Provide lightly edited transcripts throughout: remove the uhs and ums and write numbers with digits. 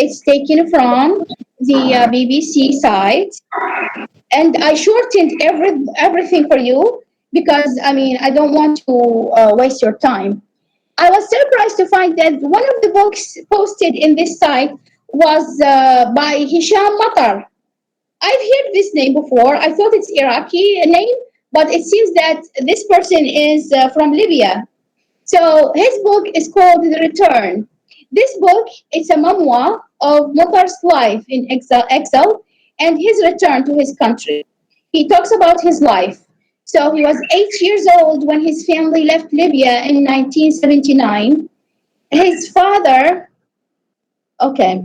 It's taken from the BBC site, and I shortened everything for you because I don't want to waste your time. I was surprised to find that one of the books posted in this site was by Hisham Matar. I've heard this name before. I thought it's Iraqi name, but it seems that this person is from Libya. So his book is called The Return. This book is a memoir of Mutar's life in exile and his return to his country. He talks about his life. So he was 8 years old when his family left Libya in 1979. His father, okay,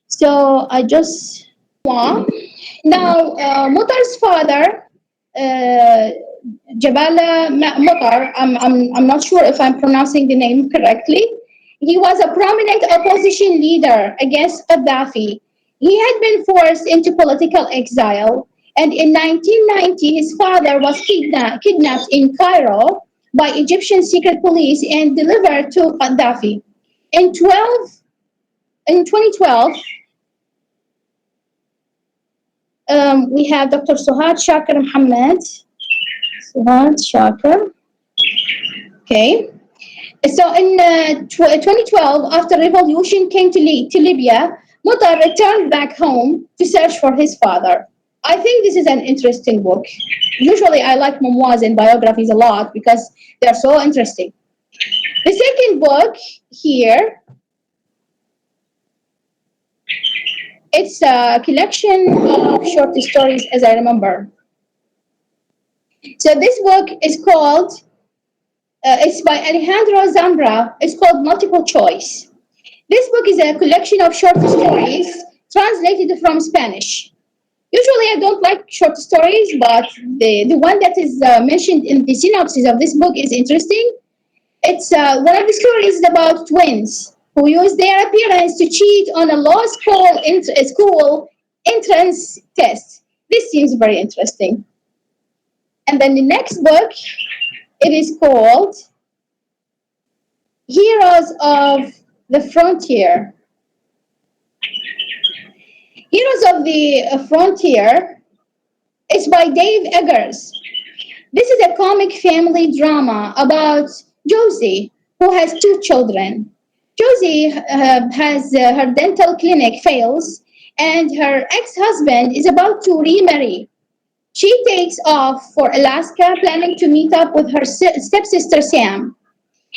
so I just now, Mutar's father, uh, Jabala Mutar, I'm not sure if I'm pronouncing the name correctly. He was a prominent opposition leader against Gaddafi. He had been forced into political exile, and in 1990, his father was kidnapped in Cairo by Egyptian secret police and delivered to Gaddafi. In 2012, we have Dr. Suhad Shakir Mohammed. Suhad Shakir. Okay. So in 2012, after revolution came to Libya, Mutar returned back home to search for his father. I think this is an interesting book. Usually I like memoirs and biographies a lot because they're so interesting. The second book here, it's a collection of short stories as I remember. So this book is called, it's by Alejandro Zambra. It's called Multiple Choice. This book is a collection of short stories translated from Spanish. Usually I don't like short stories, but the one that is mentioned in the synopsis of this book is interesting. It's one of the stories is about twins who use their appearance to cheat on a law school entrance test. This seems very interesting. And then the next book, it is called Heroes of the Frontier. Heroes of the Frontier is by Dave Eggers. This is a comic family drama about Josie, who has two children. Josie has her dental clinic fails, and her ex-husband is about to remarry. She takes off for Alaska, planning to meet up with her stepsister Sam.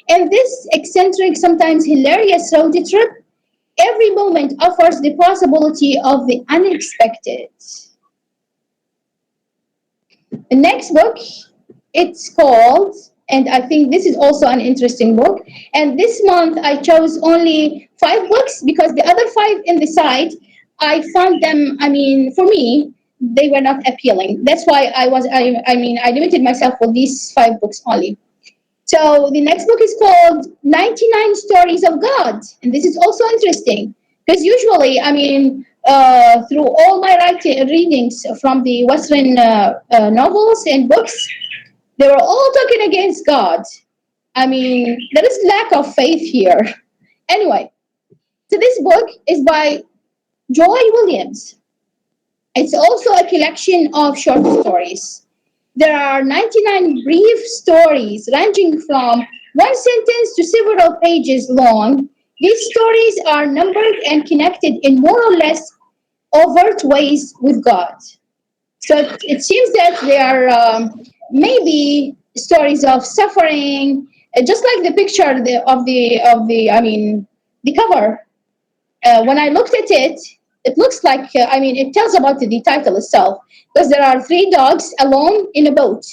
In this eccentric, sometimes hilarious road trip, every moment offers the possibility of the unexpected. The next book, it's called, and I think this is also an interesting book. And this month I chose only 5 books because the other 5 in the site, I found them, for me, they were not appealing. That's why I limited myself for these 5 books only. So the next book is called 99 Stories of God. And this is also interesting because usually, through all my readings from the Western novels and books, they were all talking against God. There is lack of faith here. Anyway, so this book is by Joy Williams. It's also a collection of short stories. There are 99 brief stories ranging from one sentence to several pages long. These stories are numbered and connected in more or less overt ways with God. So it seems that they are maybe stories of suffering, just like the picture the cover. When I looked at it, it looks like, it tells about the title itself, because there are 3 dogs alone in a boat.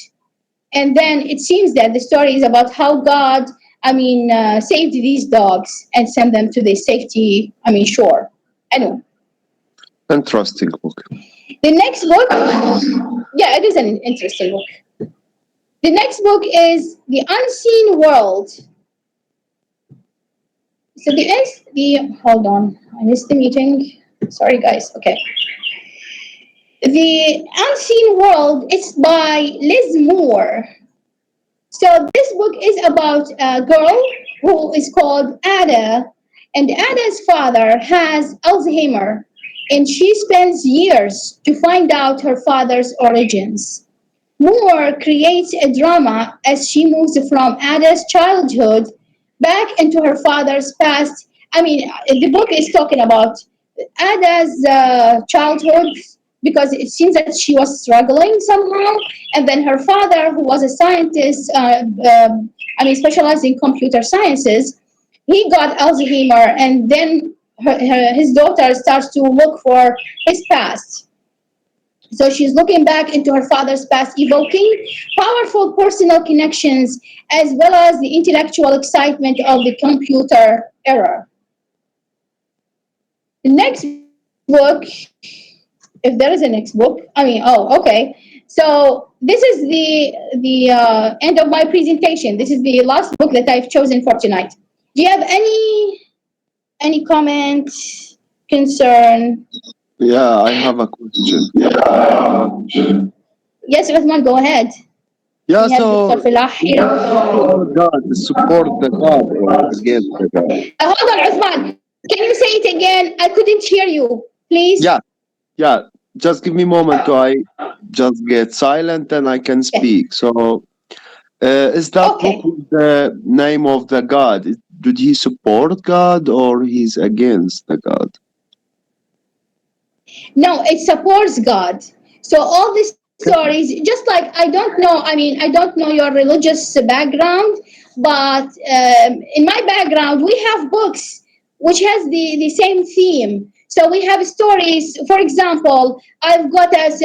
And then it seems that the story is about how God, saved these dogs and sent them to the safety, shore. Anyway. Interesting book. The next book, yeah, it is an interesting book. The next book is The Unseen World. So hold on, I missed the meeting. Sorry, guys. Okay. The Unseen World is by Liz Moore. So this book is about a girl who is called Ada, And Ada's father has Alzheimer, and she spends years to find out her father's origins. Moore creates a drama as she moves from Ada's childhood back into her father's past. I mean, the book is talking about Ada's childhood because it seems that she was struggling somehow, and then her father, who was a scientist, specialized in computer sciences, he got Alzheimer, and then his daughter starts to look for his past. So she's looking back into her father's past, evoking powerful personal connections as well as the intellectual excitement of the computer era. The next book, if there is a next book, okay. So this is the end of my presentation. This is the last book that I've chosen for tonight. Do you have any comment, concern? Yeah, I have a question. Yes, Uthman, go ahead. Yeah, We have so Dr. Falah here. support the God or against the God. Hold on, Uthman. Can you say it again? I couldn't hear you. Please. Yeah, yeah. Just give me a moment to I just get silent and I can Okay. speak. So, is that book Okay. with the name of the God? Did he support God or he's against the God? No, it supports God. So all the Okay. stories, just like I don't know, I don't know your religious background, but in my background, we have books which has the same theme. So we have stories. For example, I've got as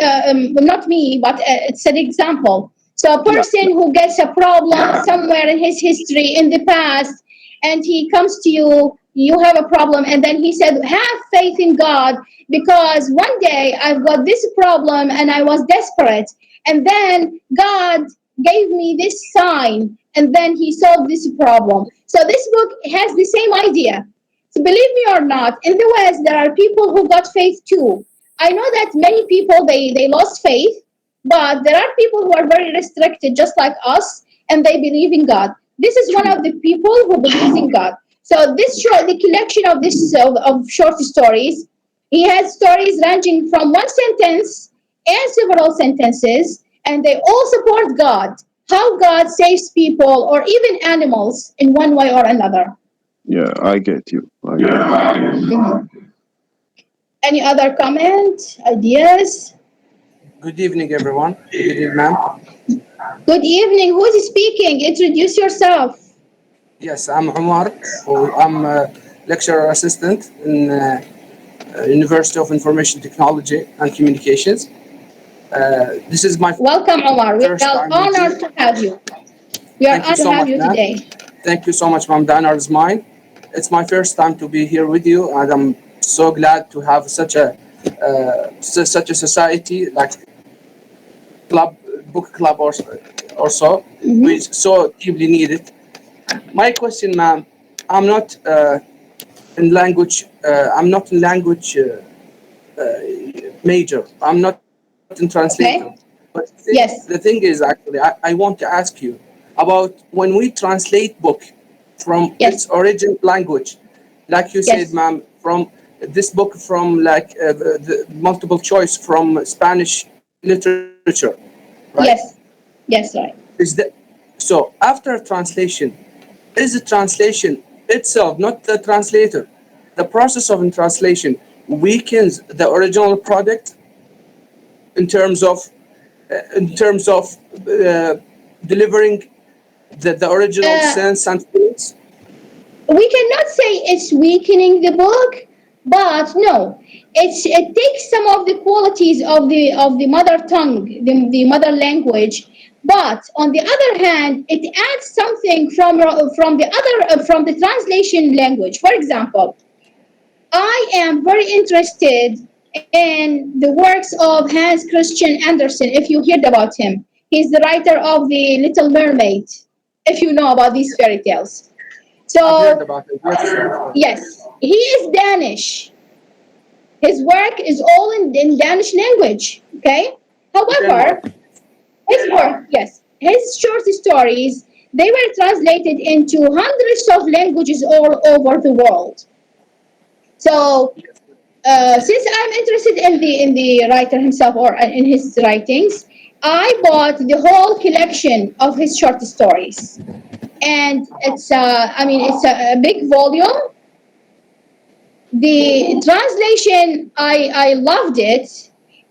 not me, but it's an example. So a Yeah, person who gets a problem somewhere in his history in the past, and he comes to you, you have a problem, and then he said, have faith in God because one day I've got this problem and I was desperate. And then God gave me this sign and then he solved this problem. So this book has the same idea. So believe me or not, in the West, there are people who got faith too. I know that many people, they lost faith, but there are people who are very restricted, just like us, and they believe in God. This is one true. of the people who believes in God. So this short, the collection of this of short stories, he has stories ranging from one sentence and several sentences, and they all support God, how God saves people or even animals in one way or another. Yeah, I get you. I get you. Any other comment, ideas? Good evening, everyone. Good evening, ma'am. Good evening. Who is speaking? Introduce yourself. Yes, I'm Omar. I'm a lecturer assistant in University of Information Technology and Communications. This is my Welcome, Omar. We first are time with honored you. to have you. We are Thank you honored to so have much, you ma'am. today. Thank you so much, ma'am. The honor is mine. It's my first time to be here with you, and I'm so glad to have such a society like club, book club or so. We Mm-hmm. so deeply need it. My question, ma'am, I'm not in language. I'm not in language major. I'm not in translator. Okay. But the Yes. thing is, actually, I want to ask you about when we translate book from its Yes. origin language, like you said, Yes. ma'am, from this book from like the multiple choice from Spanish literature, right? Yes. Yes. Right. Is that so? After translation, is the translation itself, not the translator. The process of translation weakens the original product in terms of delivering the original Uh, sense and feelings. we cannot say it's weakening the book, but no, it takes some of the qualities of the mother tongue, the mother language. But on the other hand, it adds something from the translation language. For example, I am very interested in the works of Hans Christian Andersen, if you heard about him. He's the writer of The Little Mermaid, if you know about these fairy tales. I've heard So, about it. Yes, of course. yes, he is Danish. His work is all in Danish language, okay? However, Denmark. his work, yes, his short stories, they were translated into hundreds of languages all over the world. So since I'm interested in the writer himself or in his writings, I bought the whole collection of his short stories, and it's I mean it's a big volume. The translation, I loved it,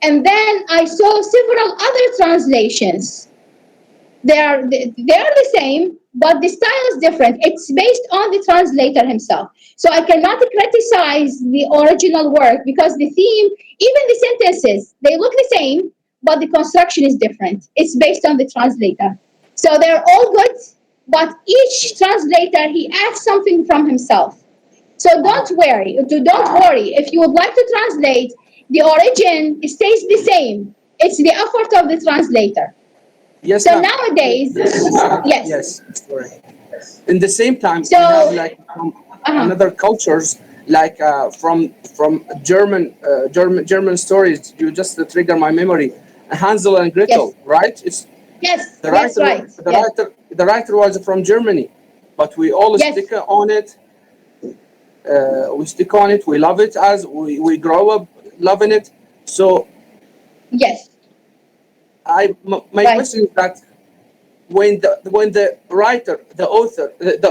and then I saw several other translations. They are the same, but the style is different. It's based on the translator himself. So I cannot criticize the original work because the theme, even the sentences, they look the same, but the construction is different. It's based on the translator. So they're all good, but each translator he adds something from himself. So Uh-huh. don't worry. If you would like to translate, the origin stays the same. It's the effort of the translator. Yes, So ma'am. nowadays, yes. Yes, correct. In the same time, we have So, like from uh-huh. another cultures, like from German stories. You just trigger my memory. Hansel and Yes, Gretel, right? It's yes, yes, right. Yes, the writer was from Germany, but we all yes, stick on it. We stick on it. We love it as we grow up loving it. So yes, my right. question is that when the writer, the author, the